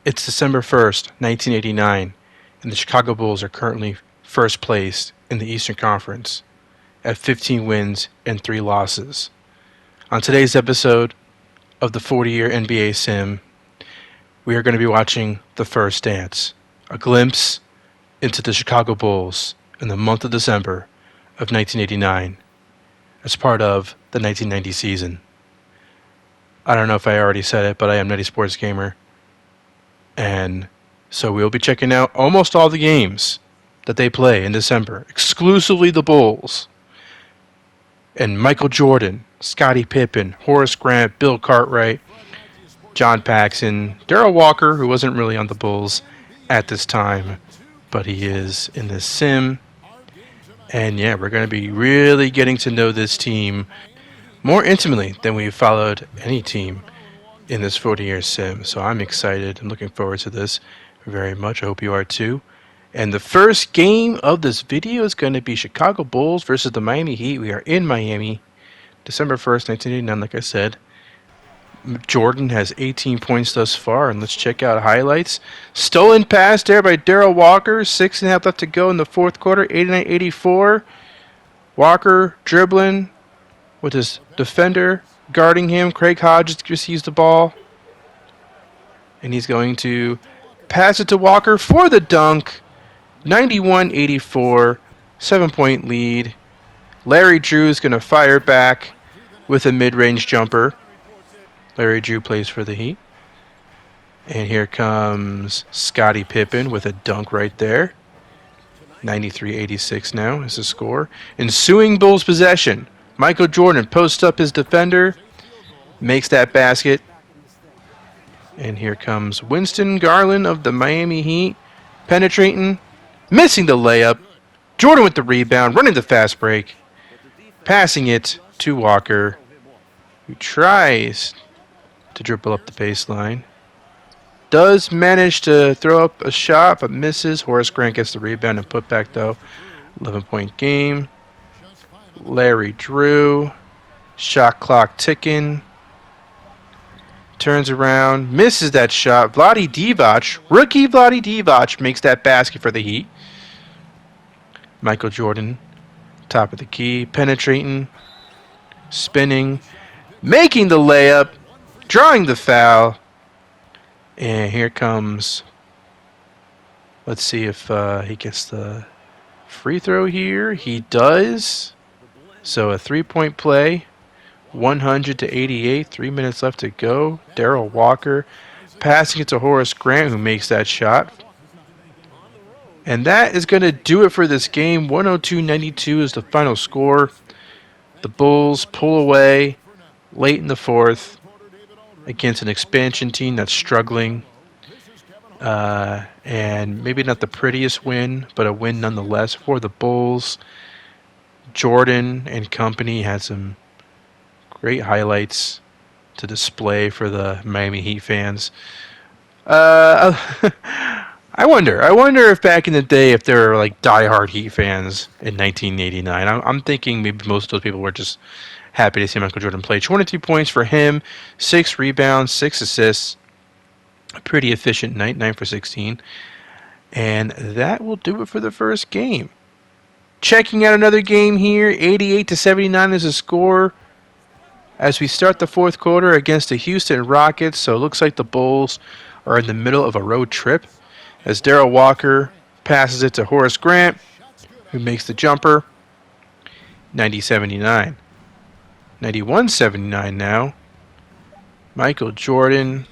It's December 1st, 1989, and the Chicago Bulls are currently first place in the Eastern Conference at 15 wins and 3 losses. On today's episode of the 40-year NBA Sim, we are going to be watching The First Dance, a glimpse into the Chicago Bulls in the month of December of 1989 as part of the 1990 season. I don't know if I already said it, but I am Nutty Sports Gamer. And so we'll be checking out almost all the games that they play in December, exclusively the Bulls. And Michael Jordan, Scottie Pippen, Horace Grant, Bill Cartwright, John Paxson, Darrell Walker, who wasn't really on the Bulls at this time, but he is in this sim. And yeah, we're going to be really getting to know this team more intimately than we've followed any team in this 40-year sim. So I'm excited. I'm looking forward to this very much. I hope you are too. And the first game of this video is going to be Chicago Bulls versus the Miami Heat. We are in Miami, December 1st, 1989, like I said. Jordan has 18 points thus far, and let's check out highlights. Stolen pass there by Darrell Walker. 6.5 left to go in the fourth quarter, 89-84. Walker dribbling with his defender guarding him. Craig Hodges receives the ball, and he's going to pass it to Walker for the dunk. 91-84, 7-point lead. Larry Drew is going to fire back with a mid-range jumper. Larry Drew plays for the Heat. And here comes Scottie Pippen with a dunk right there. 93-86 now is the score. Ensuing Bulls possession. Michael Jordan posts up his defender, makes that basket. And here comes Winston Garland of the Miami Heat, penetrating, missing the layup. Jordan with the rebound, running the fast break, passing it to Walker, who tries to dribble up the baseline. Does manage to throw up a shot, but misses. Horace Grant gets the rebound and put back, though. 11-point game. Larry Drew. Shot clock ticking. Turns around. Misses that shot. Vlade Divac. Rookie Vlade Divac makes that basket for the Heat. Michael Jordan. Top of the key. Penetrating. Spinning. Making the layup. Drawing the foul. And here comes. Let's see if he gets the free throw here. He does. So a 3-point play. 100-88. 3 minutes left to go. Darrell Walker passing it to Horace Grant, who makes that shot. And that is going to do it for this game. 102-92 is the final score. The Bulls pull away late in the fourth against an expansion team that's struggling. And maybe not the prettiest win, but a win nonetheless for the Bulls. Jordan and company had some great highlights to display for the Miami Heat fans. I wonder if back in the day, if there were like diehard Heat fans in 1989. I'm thinking maybe most of those people were just happy to see Michael Jordan play. 22 points for him, 6 rebounds, 6 assists. A pretty efficient night, 9 for 16. And that will do it for the first game. Checking out another game here, 88-79 is the score as we start the fourth quarter against the Houston Rockets. So it looks like the Bulls are in the middle of a road trip as Darrell Walker passes it to Horace Grant, who makes the jumper. 90-79. 91-79 now. Michael Jordan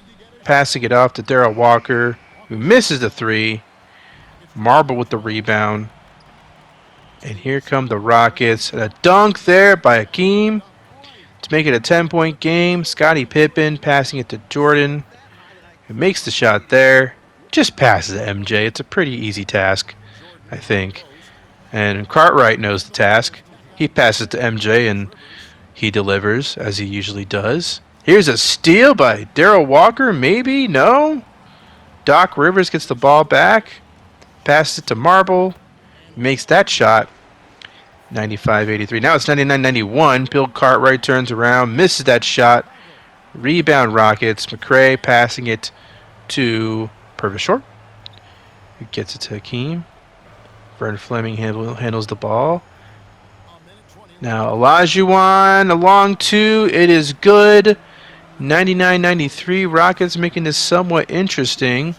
passing it off to Darrell Walker, who misses the three. Marble with the rebound. And here come the Rockets. And a dunk there by Hakeem to make it a 10-point game. Scottie Pippen passing it to Jordan, who makes the shot there. Just passes to MJ. It's a pretty easy task, I think. And Cartwright knows the task. He passes to MJ, and he delivers, as he usually does. Here's a steal by Darrell Walker, maybe? No? Doc Rivers gets the ball back. Passes it to Marble. Makes that shot. 95-83. Now it's 99-91. Bill Cartwright turns around. Misses that shot. Rebound Rockets. McRae passing it to Purvis short. He gets it to Hakeem. Vern Fleming handles the ball. Now Olajuwon along two. It is good. 99-93. Rockets making this somewhat interesting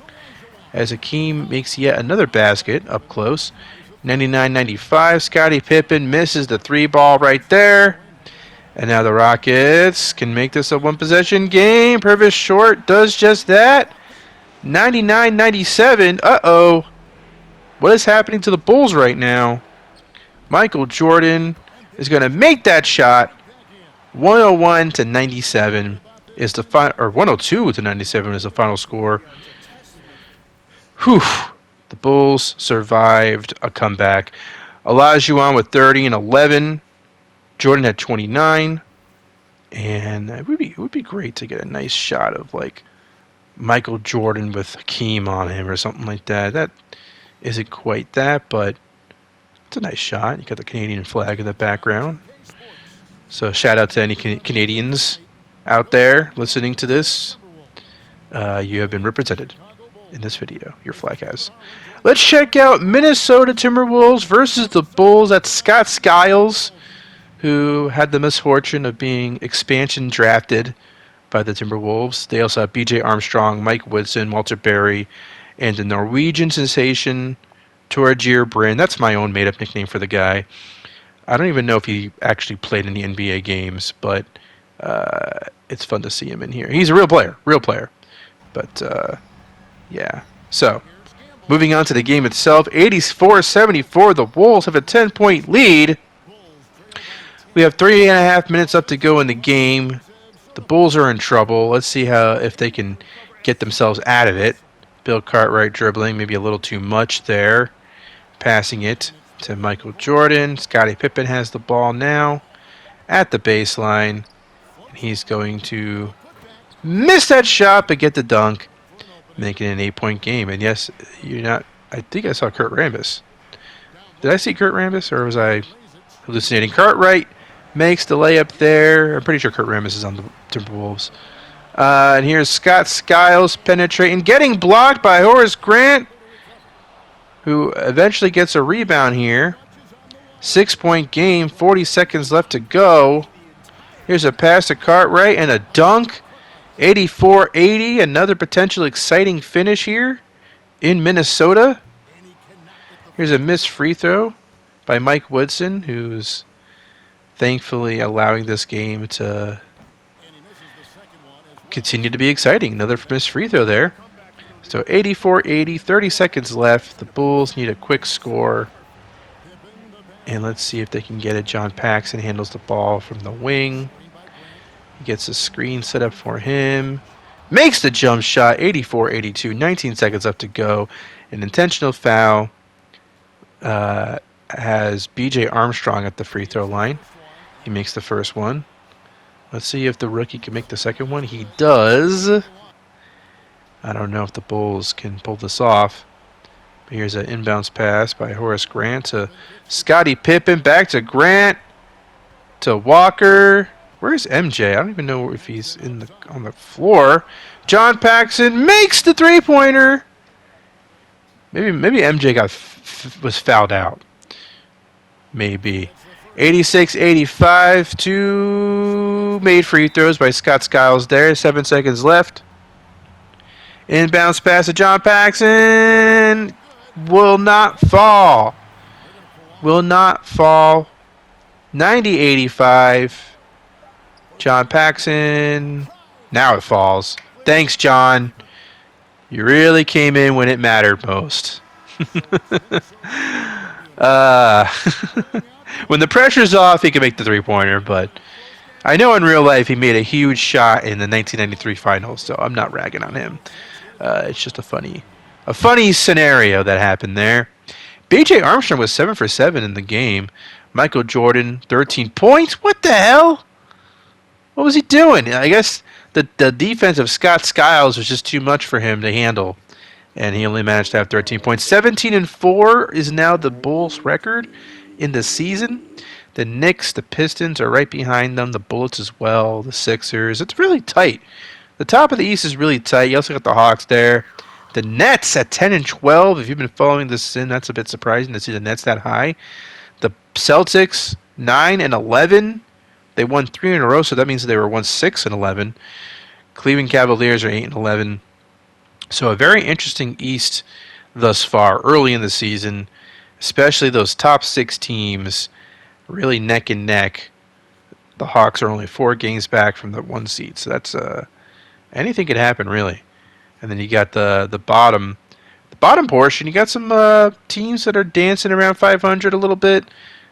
as Hakeem makes yet another basket up close. 99-95. Scottie Pippen misses the three ball right there. And now the Rockets can make this a one-possession game. Purvis short does just that. 99-97. Uh-oh. What is happening to the Bulls right now? Michael Jordan is going to make that shot. 101-97 is the final, or 102-97 is the final score. Whew. The Bulls survived a comeback. Olajuwon with 30 and 11. Jordan had 29. And it would be great to get a nice shot of like Michael Jordan with Hakeem on him or something like that. That isn't quite that, but it's a nice shot. You got the Canadian flag in the background. So shout out to any Canadians out there listening to this. You have been represented in this video. Your flag has. Let's check out Minnesota Timberwolves versus the Bulls. That's Scott Skiles, who had the misfortune of being expansion drafted by the Timberwolves. They also have B.J. Armstrong, Mike Woodson, Walter Berry, and the Norwegian sensation, Torgeir Bryn. That's my own made-up nickname for the guy. I don't even know if he actually played in the NBA games, but it's fun to see him in here. He's a real player. But, yeah. So, moving on to the game itself, 84-74. The Wolves have a 10-point lead. We have 3.5 minutes up to go in the game. The Bulls are in trouble. Let's see if they can get themselves out of it. Bill Cartwright dribbling, maybe a little too much there. Passing it to Michael Jordan. Scottie Pippen has the ball now at the baseline. He's going to miss that shot but get the dunk, making it an 8-point game. And yes, I think I saw Kurt Rambis. Did I see Kurt Rambis or was I hallucinating? Cartwright makes the layup there. I'm pretty sure Kurt Rambis is on the Timberwolves. And here's Scott Skiles penetrating, getting blocked by Horace Grant, who eventually gets a rebound here. 6-point game, 40 seconds left to go. Here's a pass to Cartwright and a dunk. 84-80, another potential exciting finish here in Minnesota. Here's a missed free throw by Mike Woodson, who's thankfully allowing this game to continue to be exciting. Another missed free throw there. So 84-80, 30 seconds left. The Bulls need a quick score. And let's see if they can get it. John Paxson handles the ball from the wing. He gets a screen set up for him. Makes the jump shot, 84-82, 19 seconds left to go. An intentional foul has B.J. Armstrong at the free throw line. He makes the first one. Let's see if the rookie can make the second one. He does. I don't know if the Bulls can pull this off. But here's an inbounds pass by Horace Grant to Scottie Pippen. Back to Grant. To Walker. Where's MJ? I don't even know if he's on the floor. John Paxson makes the three-pointer. Maybe MJ was fouled out. Maybe. 86-85. Two made free throws by Scott Skiles there. 7 seconds left. Inbounds pass to John Paxson. Will not fall. Will not fall. 90-85. John Paxson. Now it falls. Thanks, John. You really came in when it mattered most. When the pressure's off, he can make the three-pointer, but I know in real life he made a huge shot in the 1993 finals, so I'm not ragging on him. It's just a funny scenario that happened there. B.J. Armstrong was 7 for 7 in the game. Michael Jordan, 13 points. What the hell? What was he doing? I guess the defense of Scott Skiles was just too much for him to handle, and he only managed to have 13 points. 17-4 is now the Bulls' record in the season. The Knicks, the Pistons are right behind them. The Bullets as well. The Sixers. It's really tight. The top of the East is really tight. You also got the Hawks there. The Nets at 10 and 12. If you've been following this in, that's a bit surprising to see the Nets that high. The Celtics 9 and 11. They won 3 in a row, so that means they were 6 and 11. Cleveland Cavaliers are 8 and 11. So a very interesting East thus far, early in the season, especially those top 6 teams, really neck and neck. The Hawks are only 4 games back from the 1 seed, so that's anything could happen really. And then you got the bottom portion. You got some teams that are dancing around 500 a little bit.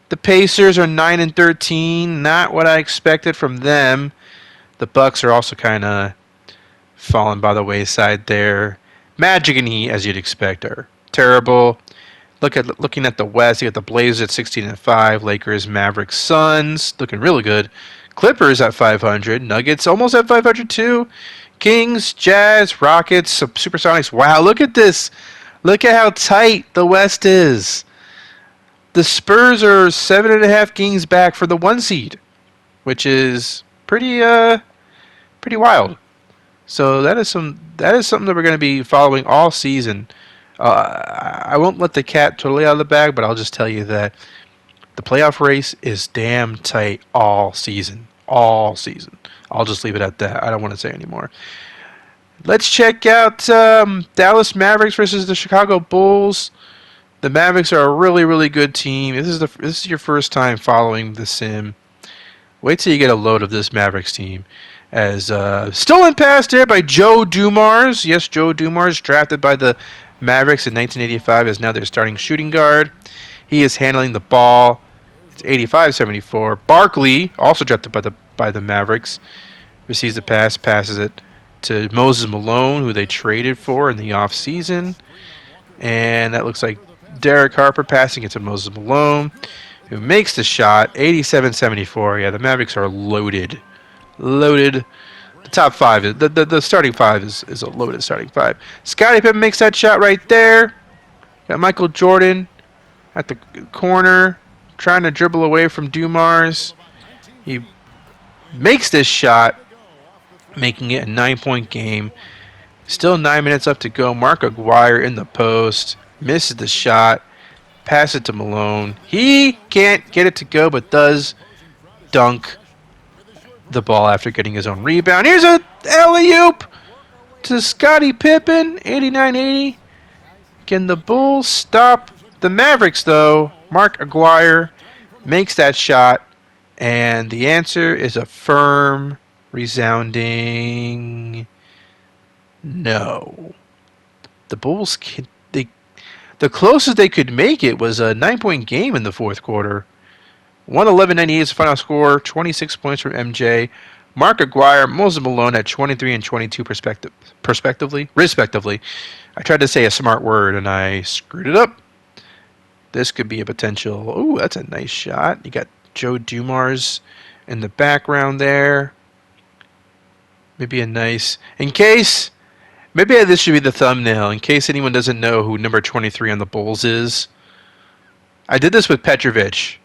The Pacers are 9 and 13, not what I expected from them. The Bucks are also kind of falling by the wayside there. Magic and Heat, as you'd expect, are terrible. Looking at the West, you got the Blazers at 16 and 5, Lakers, Mavericks, Suns, looking really good. Clippers at 500, Nuggets almost at 500 too. Kings, Jazz, Rockets, Supersonics. Wow, look at this. Look at how tight the West is. The Spurs are 7.5 games back for the 1 seed, which is pretty wild. So that is something that we're going to be following all season. I won't let the cat totally out of the bag, but I'll just tell you that the playoff race is damn tight all season. All season. I'll just leave it at that. I don't want to say anymore. Let's check out Dallas Mavericks versus the Chicago Bulls. The Mavericks are a really, really good team. This is your first time following the sim. Wait till you get a load of this Mavericks team. As stolen pass there by Joe Dumars. Yes, Joe Dumars, drafted by the Mavericks in 1985, is now their starting shooting guard. He is handling the ball. It's 85-74. Barkley, also drafted by the Mavericks, receives the pass, passes it to Moses Malone, who they traded for in the offseason. And that looks like Derek Harper passing it to Moses Malone, who makes the shot. 87-74. Yeah, the Mavericks are loaded. The top 5 the starting 5 is a loaded starting 5. Scottie Pippen makes that shot right there. Got Michael Jordan at the corner trying to dribble away from Dumars. He makes this shot, making it a 9-point game. Still 9 minutes left to go. Mark Aguirre in the post. Misses the shot. Pass it to Malone. He can't get it to go, but does dunk the ball after getting his own rebound. Here's a alley-oop to Scottie Pippen. 89-80. Can the Bulls stop the Mavericks, though? Mark Aguirre makes that shot. And the answer is a firm, resounding no. The Bulls, the closest they could make it was a 9-point game in the fourth quarter. 111-98 is the final score. 26 points from MJ. Mark Aguirre, Moses Malone at 23 and 22 respectively. I tried to say a smart word and I screwed it up. This could be a potential. Ooh, that's a nice shot. You got Joe Dumars in the background there. Maybe a nice. Maybe this should be the thumbnail in case anyone doesn't know who number 23 on the Bulls is. I did this with Petrovic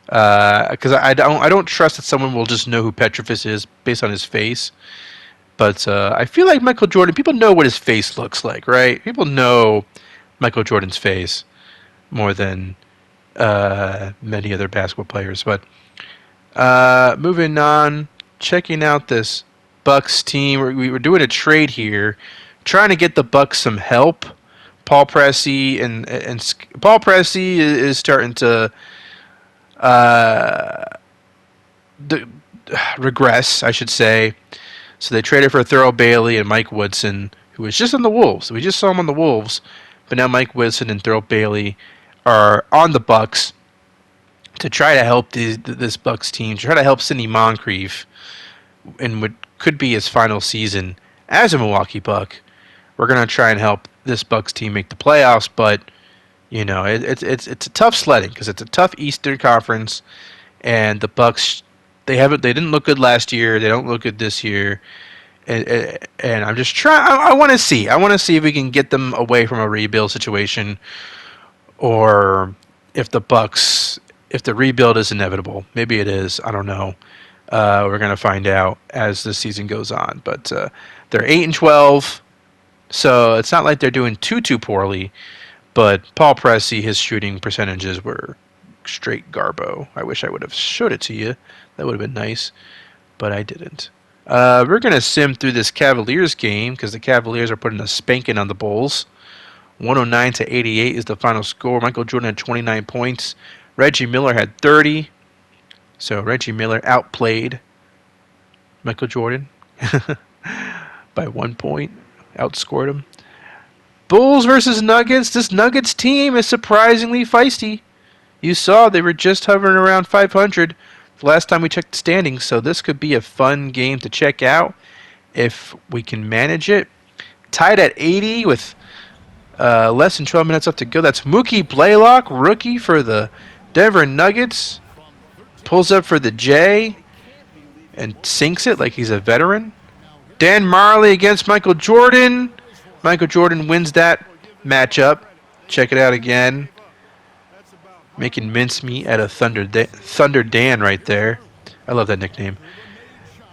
because I don't trust that someone will just know who Petrovic is based on his face. But I feel like Michael Jordan. People know what his face looks like, right? People know Michael Jordan's face more than many other basketball players. But moving on, checking out this Bucks team. We were doing a trade here, trying to get the Bucks some help. Paul Pressey and Paul Pressey is starting to regress, I should say. So they traded for Thurl Bailey and Mike Woodson, who was just on the Wolves. We just saw him on the Wolves, but now Mike Woodson and Thurl Bailey are on the Bucks to try to help this Bucks team, to try to help Sidney Moncrief in what could be his final season as a Milwaukee Buck. We're gonna try and help this Bucks team make the playoffs, but you know it's a tough sledding because it's a tough Eastern Conference, and the Bucks they didn't look good last year. They don't look good this year, and I'm just trying. I want to see if we can get them away from a rebuild situation, or if the rebuild is inevitable. Maybe it is. I don't know. We're gonna find out as the season goes on. But they're 8 and 12. So it's not like they're doing too poorly. But Paul Pressey, his shooting percentages were straight garbo. I wish I would have showed it to you. That would have been nice, but I didn't. We're going to sim through this Cavaliers game because the Cavaliers are putting a spanking on the Bulls. 109 to 88 is the final score. Michael Jordan had 29 points. Reggie Miller had 30. So Reggie Miller outplayed Michael Jordan by 1 point. Outscored him. Bulls versus Nuggets. This Nuggets team is surprisingly feisty. You saw they were just hovering around 500 the last time we checked the standings, so this could be a fun game to check out if we can manage it. Tied at 80 with less than 12 minutes left to go. That's Mookie Blaylock, rookie for the Denver Nuggets. Pulls up for the J and sinks it like he's a veteran. Dan Marley against Michael Jordan. Michael Jordan wins that matchup. Check it out again. Making mincemeat out of Thunder Dan right there. I love that nickname.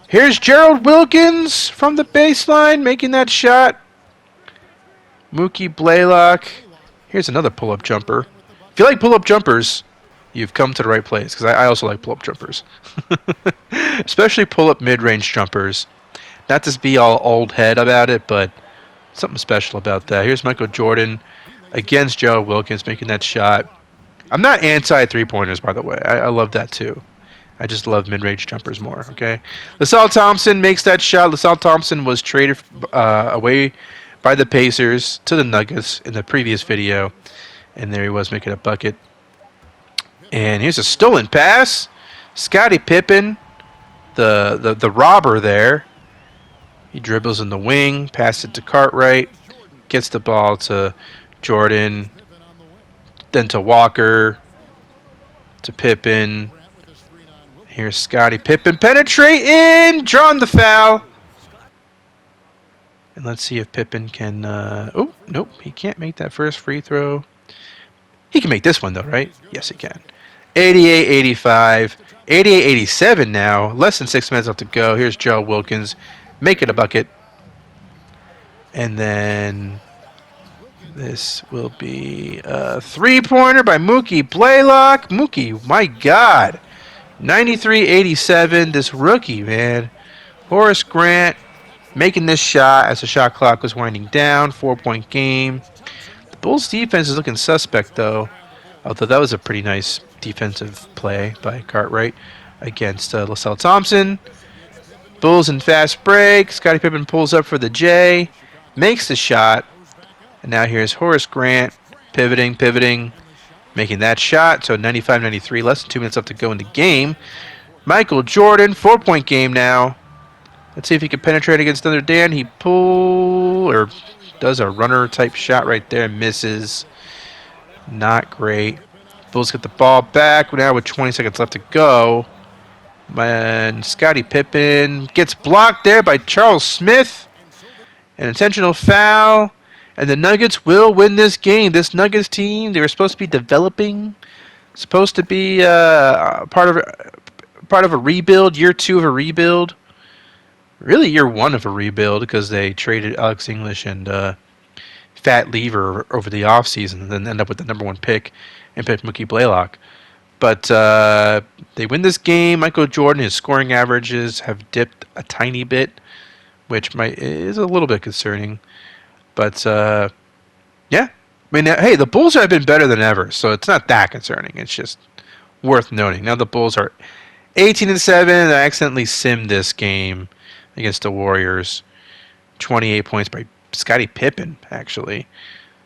Here's Gerald Wilkins from the baseline making that shot. Mookie Blaylock. Here's another pull-up jumper. If you like pull-up jumpers, you've come to the right place, because I also like pull-up jumpers. Especially pull-up mid-range jumpers. Not to be all old head about it, but something special about that. Here's Michael Jordan against Gerald Wilkins making that shot. I'm not anti three-pointers, by the way. I love that too. I just love mid-range jumpers more, okay? LaSalle Thompson makes that shot. LaSalle Thompson was traded away by the Pacers to the Nuggets in the previous video. And there he was making a bucket. And here's a stolen pass. Scottie Pippen, the robber there. He dribbles in the wing, passes it to Cartwright, gets the ball to Jordan, then to Walker, to Pippen. Here's Scottie Pippen penetrating, drawing the foul. And let's see if Pippen can... oh, nope, he can't make that first free throw. He can make this one, though, right? Yes, he can. 88-85, 88-87 now. Less than 6 minutes left to go. Here's Joe Wilkins making a bucket. And then this will be a three-pointer by Mookie Blaylock. Mookie, my God. 93-87, this rookie, man. Horace Grant making this shot as the shot clock was winding down. 4-point game. The Bulls' defense is looking suspect, though. Although that was a pretty nice defensive play by Cartwright against LaSalle Thompson. Bulls in fast break. Scottie Pippen pulls up for the J. Makes the shot. And now here's Horace Grant pivoting, making that shot. So 95-93, less than 2 minutes left to go in the game. Michael Jordan, 4-point game now. Let's see if he can penetrate against Thunder Dan. He does a runner type shot right there. Misses. Not great. Bulls get the ball back now with 20 seconds left to go. And Scottie Pippen gets blocked there by Charles Smith. An intentional foul. And the Nuggets will win this game. This Nuggets team, they were supposed to be developing. Supposed to be part of a rebuild. Year 2 of a rebuild. Really year 1 of a rebuild because they traded Alex English and Fat Lever over the offseason and then end up with the number 1 pick and pick Mookie Blaylock. But they win this game. Michael Jordan, his scoring averages have dipped a tiny bit, which is a little bit concerning. But, yeah. I mean, hey, the Bulls have been better than ever, so it's not that concerning. It's just worth noting. Now the Bulls are 18-7. I accidentally simmed this game against the Warriors. 28 points by Scottie Pippen, actually.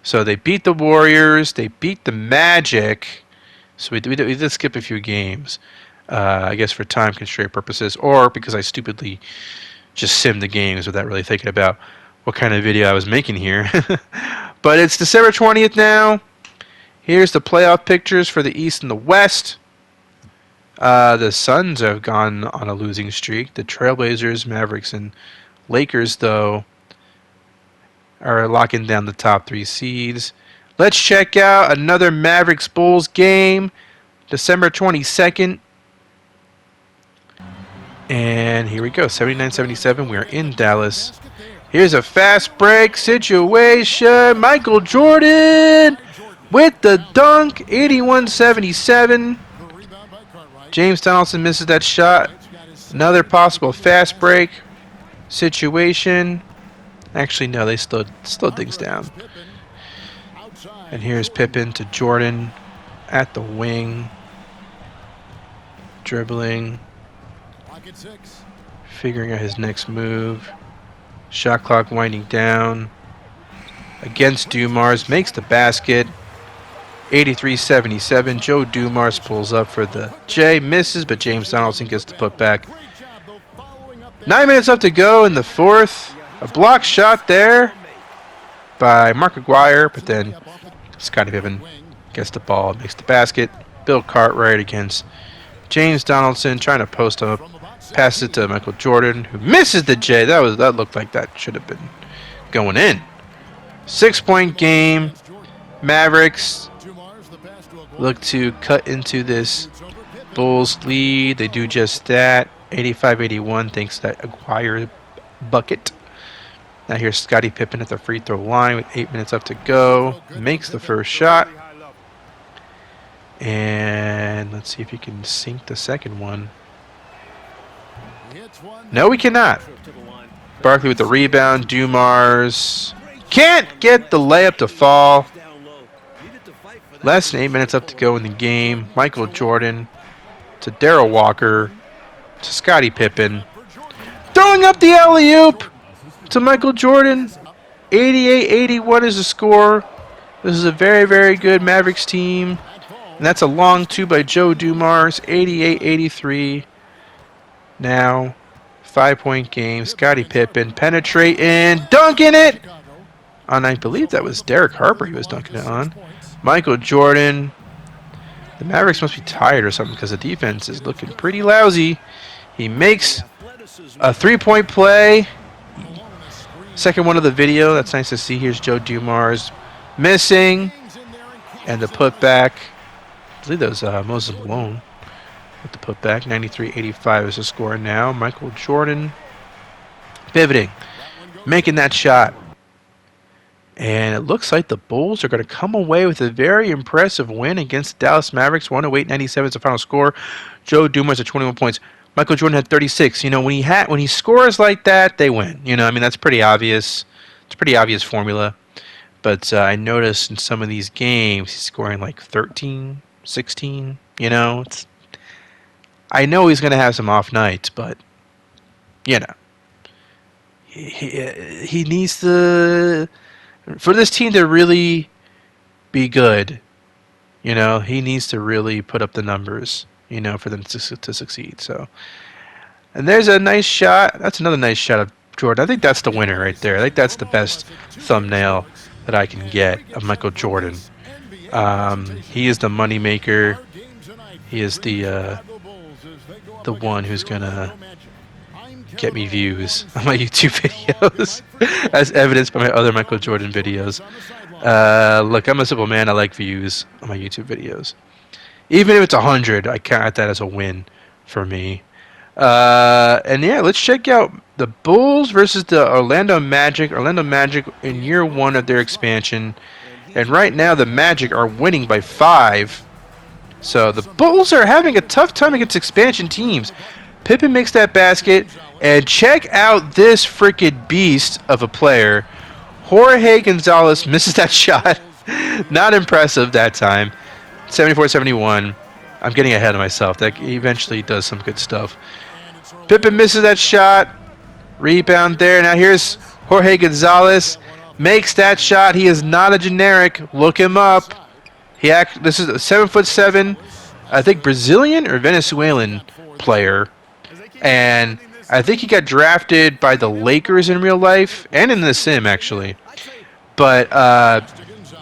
So they beat the Warriors. They beat the Magic. So we did skip a few games, I guess for time constraint purposes, or because I stupidly just simmed the games without really thinking about what kind of video I was making here. But it's December 20th now. Here's the playoff pictures for the East and the West. The Suns have gone on a losing streak. The Trailblazers, Mavericks, and Lakers, though, are locking down the top 3 seeds. Let's check out another Mavericks Bulls game, December 22nd. And here we go, 79-77. We are in Dallas. Here's a fast break situation. Michael Jordan with the dunk, 81-77. James Donaldson misses that shot. Another possible fast break situation. Actually, no, they slowed things down. And here's Pippen to Jordan at the wing. Dribbling. Figuring out his next move. Shot clock winding down. Against Dumars. Makes the basket. 83-77. Joe Dumars pulls up for the J. Misses, but James Donaldson gets the putback. 9 minutes left to go in the fourth. A block shot there by Mark Aguirre, but then Scottie Pippen gets the ball, makes the basket. Bill Cartwright against James Donaldson, trying to post up. Passes it to Michael Jordan, who misses the J. That looked like that should have been going in. 6-point game. Mavericks look to cut into this Bulls lead. They do just that. 85-81 thanks to that Aguirre bucket. Now here's Scottie Pippen at the free throw line with 8 minutes left to go. Makes the first shot. And let's see if he can sink the second one. No, we cannot. Barkley with the rebound. Dumars can't get the layup to fall. Less than 8 minutes left to go in the game. Michael Jordan to Darrell Walker to Scottie Pippen. Throwing up the alley-oop to Michael Jordan. 88-81 is the score. This is a very, very good Mavericks team. And that's a long two by Joe Dumars. 88-83. Now, 5-point game. Scottie Pippen penetrating, dunking it. And I believe that was Derek Harper he was dunking it on. Michael Jordan. The Mavericks must be tired or something because the defense is looking pretty lousy. He makes a 3-point play. Second one of the video. That's nice to see. Here's Joe Dumars missing. And the putback. I believe that was Moses Malone with the putback. 93-85 is the score now. Michael Jordan pivoting. Making that shot. And it looks like the Bulls are going to come away with a very impressive win against the Dallas Mavericks. 108-97 is the final score. Joe Dumars at 21 points. Michael Jordan had 36. You know, when he scores like that, they win. You know, I mean, that's pretty obvious. It's a pretty obvious formula. But I noticed in some of these games, he's scoring like 13, 16. You know, I know he's going to have some off nights, but, you know, he needs to... For this team to really be good, you know, he needs to really put up the numbers, you know, for them to succeed. So, and there's a nice shot. That's another nice shot of Jordan. I think that's the winner right there. I think that's the best thumbnail that I can get of Michael Jordan. He is the moneymaker. He is the one who's gonna get me views on my YouTube videos, as evidenced by my other Michael Jordan videos. Look, I'm a simple man. I like views on my YouTube videos. Even if it's 100, I count that as a win for me. And yeah, let's check out the Bulls versus the Orlando Magic. Orlando Magic in year 1 of their expansion. And right now, the Magic are winning by 5. So the Bulls are having a tough time against expansion teams. Pippen makes that basket, and check out this freaking beast of a player. Jorge Gonzalez misses that shot. Not impressive that time. 74-71. I'm getting ahead of myself. That eventually does some good stuff. Pippen misses that shot. Rebound there. Now here's Jorge Gonzalez. Makes that shot. He is not a generic. Look him up. This is a 7'7", I think Brazilian or Venezuelan player. And I think he got drafted by the Lakers in real life and in the sim, actually. But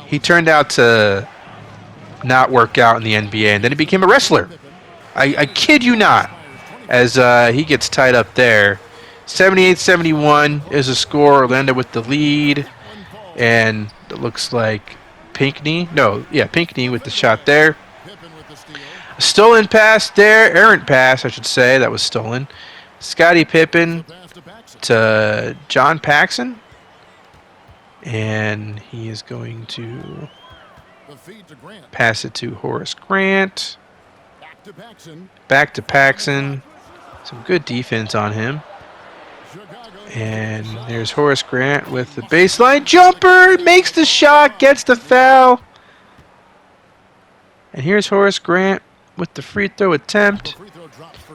he turned out to not work out in the NBA, and then he became a wrestler. I kid you not, as he gets tied up there. 78-71 is the score. Orlando with the lead. And it looks like Pinckney with the shot there. Stolen pass there. Errant pass, I should say. That was stolen. Scottie Pippen to John Paxson. And he is going to pass it to Horace Grant. Back to Paxson. Some good defense on him. And there's Horace Grant with the baseline jumper. Makes the shot, gets the foul. And here's Horace Grant with the free throw attempt.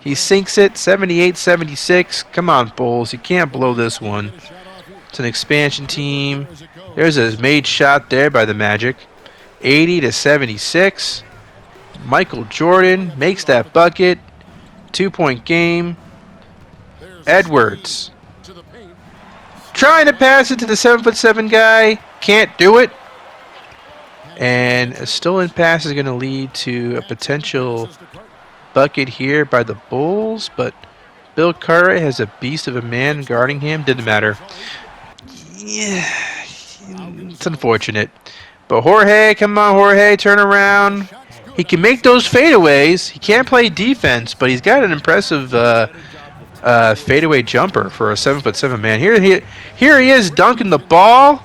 He sinks it, 78-76. Come on, Bulls. You can't blow this one. It's an expansion team. There's a made shot there by the Magic. 80-76. Michael Jordan makes that bucket. 2-point game. Edwards. Trying to pass it to the 7'7" guy. Can't do it. And a stolen pass is going to lead to a potential bucket here by the Bulls. But Bill Cartwright has a beast of a man guarding him. Didn't matter. Yeah, it's unfortunate. But Jorge, come on, Jorge, turn around. He can make those fadeaways. He can't play defense, but he's got an impressive fadeaway jumper for a 7'7" man. Here he is dunking the ball.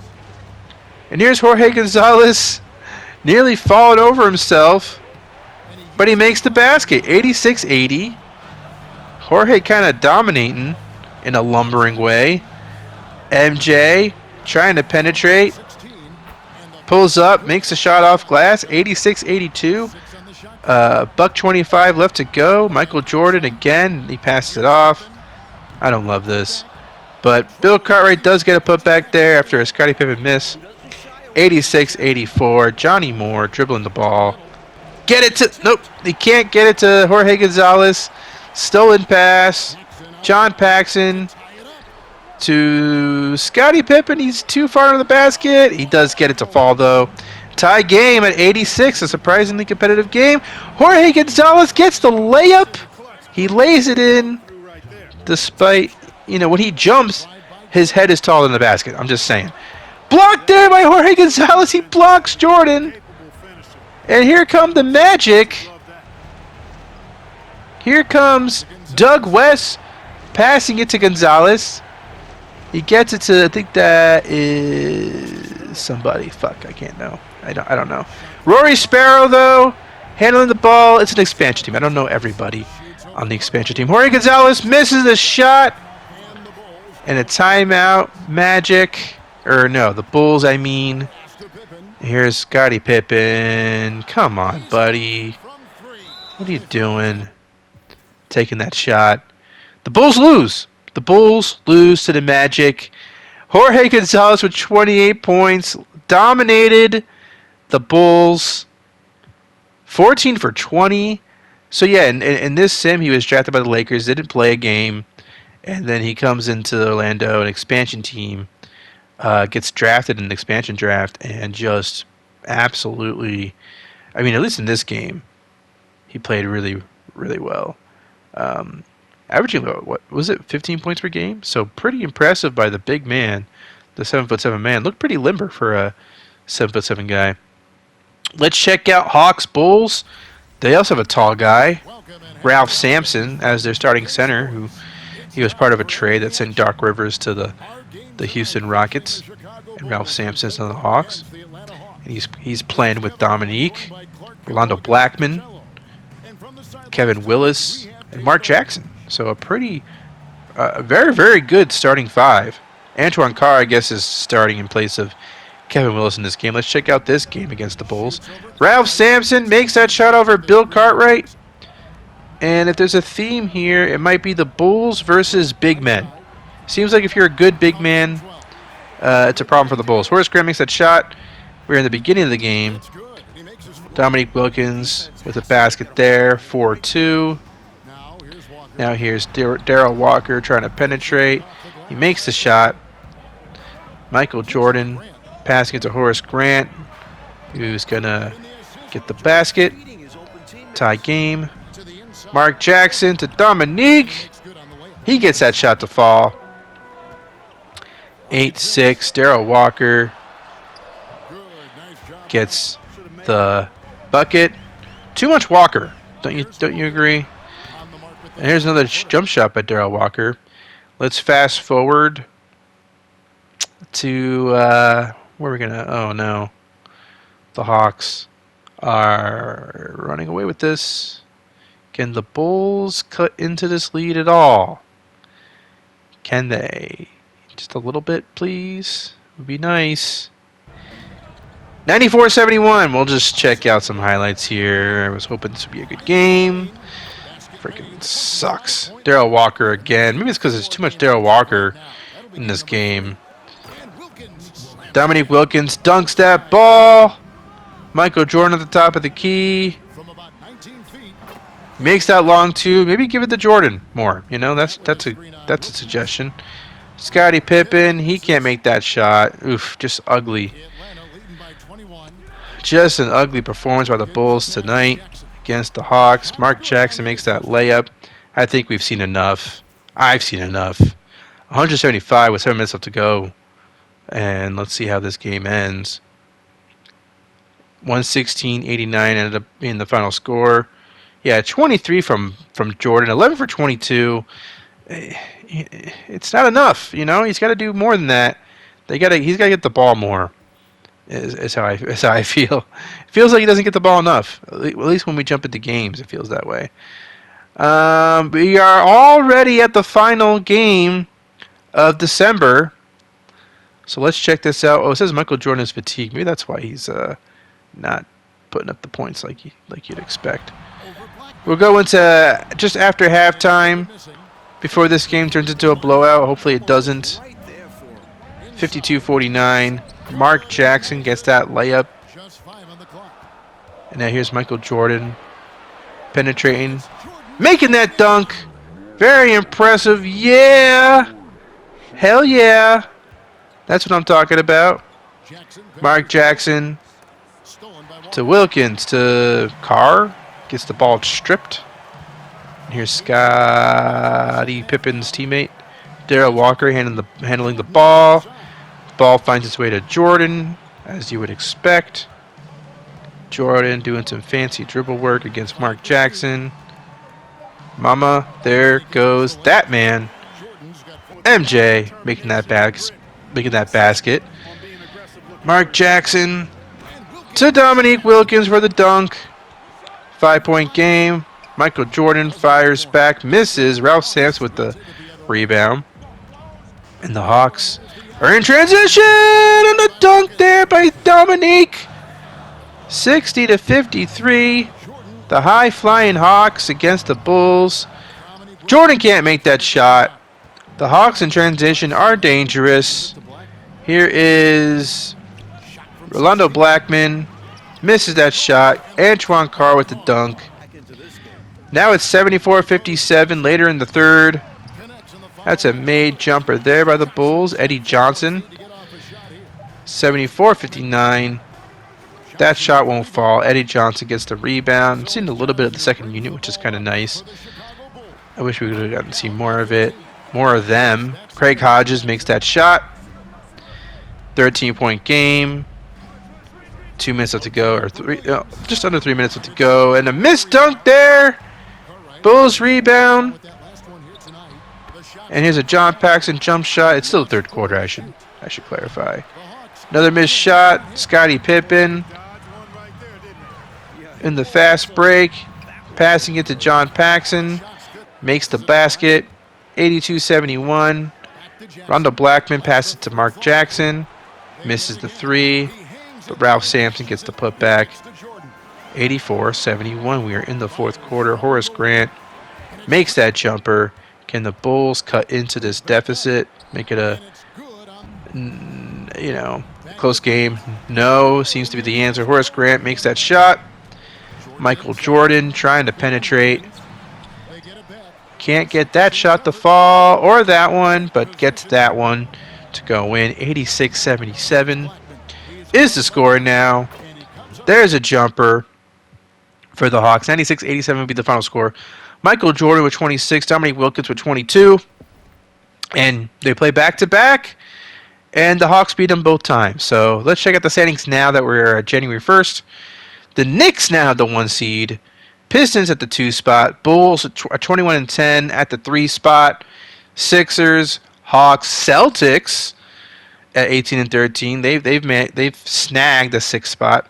And here's Jorge Gonzalez nearly falling over himself. But he makes the basket. 86-80. Jorge kind of dominating in a lumbering way. MJ trying to penetrate. Pulls up, makes a shot off glass. 86-82. Buck 25 left to go. Michael Jordan again. He passes it off. I don't love this. But Bill Cartwright does get a putback there after a Scottie Pippen miss. 86-84. Johnny Moore dribbling the ball. Get it to... Nope. He can't get it to Jorge Gonzalez. Stolen pass. John Paxson to Scottie Pippen. He's too far into the basket. He does get it to fall, though. Tie game at 86. A surprisingly competitive game. Jorge Gonzalez gets the layup. He lays it in despite, when he jumps, his head is taller than the basket. I'm just saying. Blocked there by Jorge Gonzalez. He blocks Jordan. And here come the Magic. Here comes Doug West passing it to Gonzalez. He gets it to, I think that is somebody. Fuck, I can't know. I don't know. Rory Sparrow, though, handling the ball. It's an expansion team. I don't know everybody on the expansion team. Jorge Gonzalez misses the shot. And a timeout. Magic. Or no, the Bulls, I mean. Here's Scottie Pippen. Come on, buddy. What are you doing? Taking that shot. The Bulls lose. The Bulls lose to the Magic. Jorge Gonzalez with 28 points. Dominated the Bulls. 14 for 20. So, yeah, in this sim, he was drafted by the Lakers. Didn't play a game. And then he comes into Orlando, an expansion team. Gets drafted in an expansion draft. And just absolutely... I mean, at least in this game, he played really, really well. Averaging, what was it, 15 points per game? So pretty impressive by the big man, the 7'7" man. Looked pretty limber for a 7'7" guy. Let's check out Hawks Bulls. They also have a tall guy, Ralph Sampson, as their starting center, who he was part of a trade that sent Doc Rivers to the Houston Rockets, and Ralph Sampson's on the Hawks. And he's playing with Dominique, Rolando Blackman, Kevin Willis, and Mark Jackson. So a pretty, very, very good starting five. Antoine Carr, I guess, is starting in place of Kevin Willis in this game. Let's check out this game against the Bulls. Ralph Sampson makes that shot over Bill Cartwright. And if there's a theme here, it might be the Bulls versus big men. Seems like if you're a good big man, it's a problem for the Bulls. Horace Grant makes that shot. We're in the beginning of the game. Dominique Wilkins with a basket there, 4-2. Now here's Darrell Walker trying to penetrate. He makes the shot. Michael Jordan passing it to Horace Grant, who's going to get the basket. Tie game. Mark Jackson to Dominique. He gets that shot to fall. 8-6. Darrell Walker gets the bucket. Too much Walker. Don't you agree? And here's another jump shot by Darrell Walker. Let's fast forward to where are we gonna? Oh no, the Hawks are running away with this. Can the Bulls cut into this lead at all? Can they? Just a little bit, please. Would be nice. 94-71. We'll just check out some highlights here. I was hoping this would be a good game. Freaking sucks. Darrell Walker again. Maybe it's because there's too much Darrell Walker in this game. Dominique Wilkins dunks that ball. Michael Jordan at the top of the key. Makes that long two. Maybe give it to Jordan more. You know, that's a suggestion. Scottie Pippen, he can't make that shot. Oof, just ugly. Just an ugly performance by the Bulls tonight against the Hawks. Mark Jackson makes that layup. I think we've seen enough. I've seen enough. 175 with 7 minutes left to go. And let's see how this game ends. 116-89 ended up being the final score. Yeah, 23 from Jordan, 11 for 22. It's not enough, you know. He's got to do more than that. He's got to get the ball more. Is how I feel. It feels like he doesn't get the ball enough. At least when we jump into games, it feels that way. We are already at the final game of December. So let's check this out. Oh, it says Michael Jordan is fatigued. Maybe that's why he's not putting up the points like you'd expect. We'll go into just after halftime before this game turns into a blowout. Hopefully it doesn't. 52-49. Mark Jackson gets that layup. And now here's Michael Jordan penetrating. Making that dunk. Very impressive. Yeah. Hell yeah. That's what I'm talking about. Mark Jackson to Wilkins to Carr. Gets the ball stripped. And here's Scottie Pippen's teammate. Darrell Walker handling the ball. Ball finds its way to Jordan, as you would expect. Jordan doing some fancy dribble work against Mark Jackson. Mama, there goes that man. MJ making that basket. Mark Jackson to Dominique Wilkins for the dunk. 5-point game. Michael Jordan fires back, misses. Ralph Sampson with the rebound. And the Hawks are in transition, and the dunk there by Dominique. 60-53. The high-flying Hawks against the Bulls. Jordan can't make that shot. The Hawks in transition are dangerous. Here is Rolando Blackman. Misses that shot. Antoine Carr with the dunk. Now it's 74-57 later in the third. That's a made jumper there by the Bulls. Eddie Johnson. 74-59. That shot won't fall. Eddie Johnson gets the rebound. Seen a little bit of the second unit, which is kind of nice. I wish we would have gotten to see more of it. More of them. Craig Hodges makes that shot. 13-point game. 2 minutes left to go, or just under 3 minutes left to go. And a missed dunk there. Bulls rebound. And here's a John Paxson jump shot. It's still the third quarter, I should clarify. Another missed shot. Scottie Pippen in the fast break. Passing it to John Paxson. Makes the basket. 82-71. Rondo Blackman passes it to Mark Jackson. Misses the three. But Ralph Sampson gets the putback. 84-71. We are in the fourth quarter. Horace Grant makes that jumper. Can the Bulls cut into this deficit? Make it a, close game? No. Seems to be the answer. Horace Grant makes that shot. Michael Jordan trying to penetrate. Can't get that shot to fall or that one, but gets that one to go in. 86-77 is the score now. There's a jumper for the Hawks. 96-87 would be the final score. Michael Jordan with 26, Dominique Wilkins with 22. And they play back-to-back, and the Hawks beat them both times. So let's check out the standings now that we're at January 1st. The Knicks now have the 1 seed. Pistons at the 2 spot. Bulls at 21-10 at the 3 spot. Sixers, Hawks, Celtics at 18 and 13. They've snagged the sixth spot.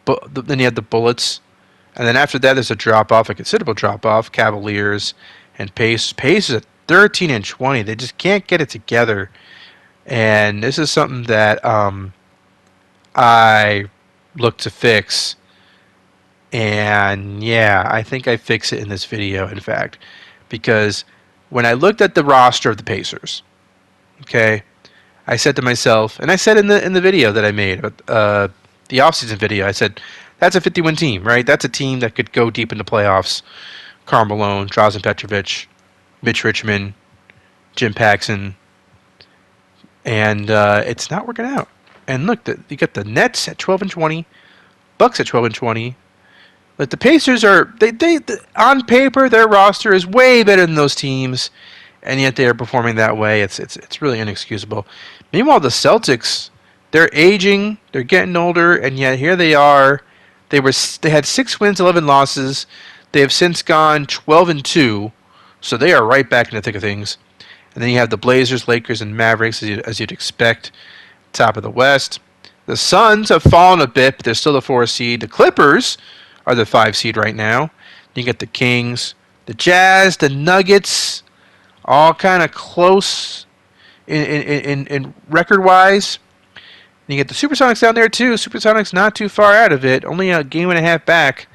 But then you have the Bullets, and then after that there's a drop off, a considerable drop off. Cavaliers and Pacers at 13 and 20. They just can't get it together, and this is something that I look to fix. And yeah, I think I fix it in this video, in fact, because when I looked at the roster of the Pacers, okay, I said to myself, and I said in the video that I made, the offseason video, I said, that's a 50-win team, right? That's a team that could go deep into playoffs. Karl Malone, Drazen Petrovic, Mitch Richmond, Jim Paxson, and it's not working out. And look, you got the Nets at 12 and 20, Bucks at 12 and 20. But the Pacers are they on paper their roster is way better than those teams, and yet they are performing that way. It's really inexcusable. Meanwhile, the Celtics, they're aging, they're getting older, and yet here they are. They had 6 wins, 11 losses. They have since gone 12 and 2, so they are right back in the thick of things. And then you have the Blazers, Lakers, and Mavericks, as you'd expect, top of the West. The Suns have fallen a bit, but they're still the 4 seed. The Clippers are the 5 seed right now. You get the Kings, the Jazz, the Nuggets, all kind of close in record-wise. You get the Supersonics down there too. Supersonics not too far out of it, only a game and a half back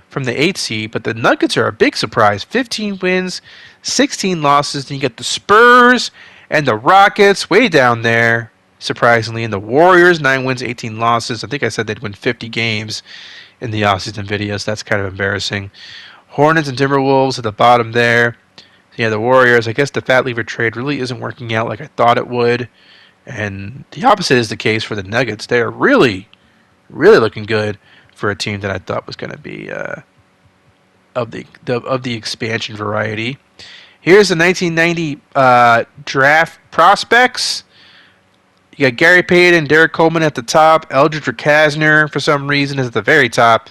from the 8 seed. But the Nuggets are a big surprise. 15 wins, 16 losses. Then you get the Spurs and the Rockets way down there, surprisingly. And the Warriors, 9 wins, 18 losses. I think I said they'd win 50 games in the offseason videos. That's kind of embarrassing. Hornets and Timberwolves at the bottom there. Yeah, the Warriors, I guess the Fat Lever trade really isn't working out like I thought it would. And the opposite is the case for the Nuggets. They are really, really looking good for a team that I thought was going to be of the expansion variety. Here's the 1990 draft prospects. You got Gary Payton, Derek Coleman at the top. Eldridge Rakasner, for some reason, is at the very top.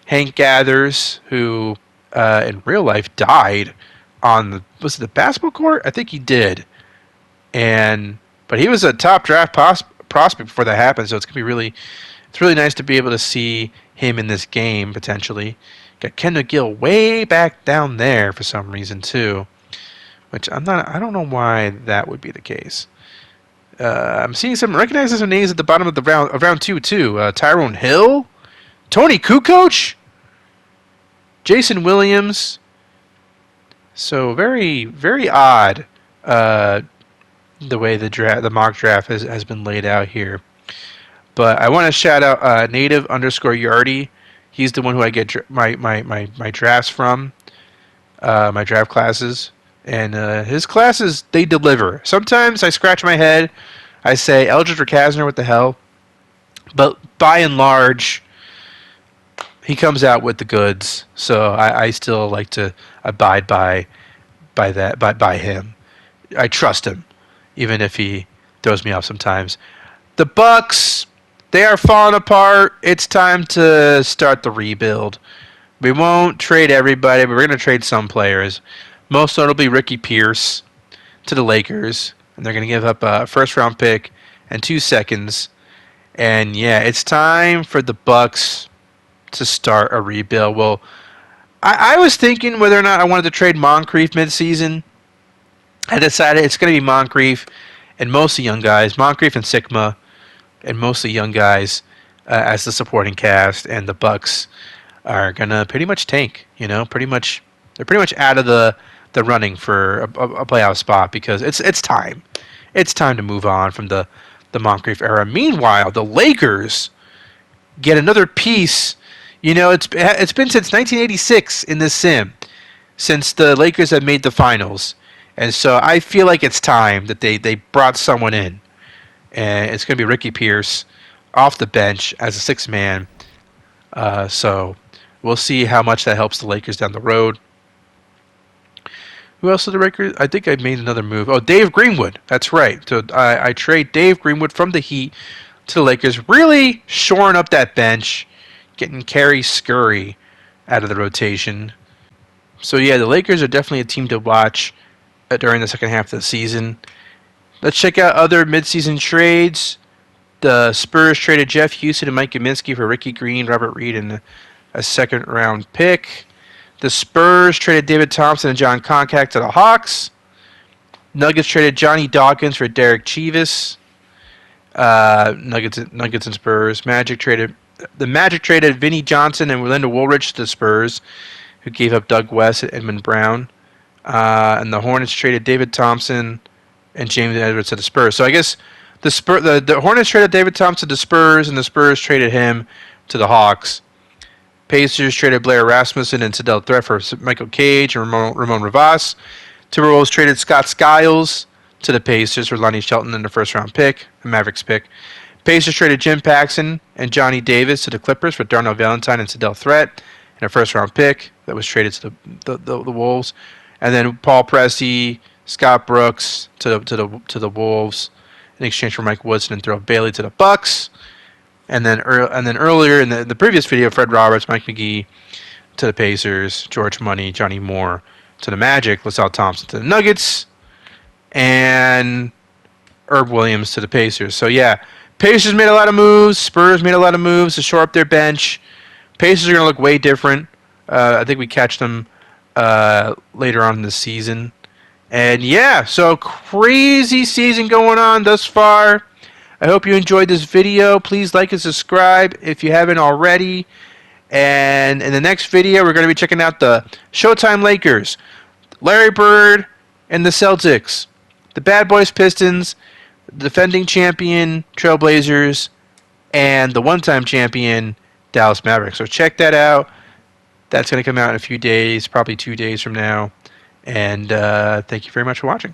Hank Gathers, who in real life died on the basketball court? I think he did. But he was a top draft prospect before that happened, so it's really nice to be able to see him in this game potentially. Got Ken McGill way back down there for some reason too, which I don't know why that would be the case. I'm seeing recognizing some names at the bottom of round 2 too. Tyrone Hill, Tony Kukoc, Jason Williams. So very, very odd the way the mock draft has been laid out here. But I want to shout out native_Yardy. He's the one who I get my drafts from, my draft classes. And his classes, they deliver. Sometimes I scratch my head. I say, Eldridge Rakasner, what the hell? But by and large, he comes out with the goods. So I still like to abide by him. I trust him, even if he throws me off sometimes. The Bucks, they are falling apart. It's time to start the rebuild. We won't trade everybody, but we're going to trade some players. Most notably Ricky Pierce to the Lakers, and they're going to give up a first-round pick and 2 seconds. And yeah, it's time for the Bucks to start a rebuild. Well, I was thinking whether or not I wanted to trade Moncrief midseason. I decided it's going to be Moncrief and mostly young guys, Moncrief and Sigma, and mostly young guys as the supporting cast. And the Bucks are going to pretty much tank. They're pretty much out of the running for a playoff spot because it's time. It's time to move on from the Moncrief era. Meanwhile, the Lakers get another piece. It's been since 1986 in this sim since the Lakers have made the finals. And so I feel like it's time that they brought someone in. And it's going to be Ricky Pierce off the bench as a sixth man. So we'll see how much that helps the Lakers down the road. Who else are the Lakers? I think I made another move. Oh, Dave Greenwood. That's right. So I trade Dave Greenwood from the Heat to the Lakers, really shoring up that bench, getting Kerry Scurry out of the rotation. So yeah, the Lakers are definitely a team to watch during the second half of the season. Let's check out other midseason trades. The Spurs traded Jeff Houston and Mike Kaminsky for Ricky Green, Robert Reed, and a second-round pick. The Spurs traded David Thompson and John Koncak to the Hawks. Nuggets traded Johnny Dawkins for Derek Chivas. Nuggets and Spurs. The Magic traded Vinnie Johnson and Linda Woolrich to the Spurs, who gave up Doug West and Edmund Brown. And the Hornets traded David Thompson and James Edwards to the Spurs. So I guess the Hornets traded David Thompson to the Spurs, and the Spurs traded him to the Hawks. Pacers traded Blair Rasmussen and Sidel Threat for Michael Cage and Ramon Rivas. Timberwolves traded Scott Skiles to the Pacers for Lonnie Shelton and a first-round pick, a Mavericks pick. Pacers traded Jim Paxson and Johnny Davis to the Clippers for Darnell Valentine and Sidel Threat and a first-round pick that was traded to the Wolves. And then Paul Pressey, Scott Brooks to the Wolves in exchange for Mike Woodson and Thurl Bailey to the Bucks. And then earlier in the previous video, Fred Roberts, Mike McGee to the Pacers, George Money, Johnny Moore to the Magic, LaSalle Thompson to the Nuggets, and Herb Williams to the Pacers. So yeah, Pacers made a lot of moves. Spurs made a lot of moves to shore up their bench. Pacers are going to look way different. I think we catch them later on in the season. And yeah, so crazy season going on thus far. I hope you enjoyed this video. Please like and subscribe if you haven't already. And in the next video, we're going to be checking out the Showtime Lakers, Larry Bird, and the Celtics, the Bad Boys Pistons, the defending champion Trailblazers, and the one-time champion Dallas Mavericks. So check that out. That's going to come out in a few days, probably 2 days from now. And thank you very much for watching.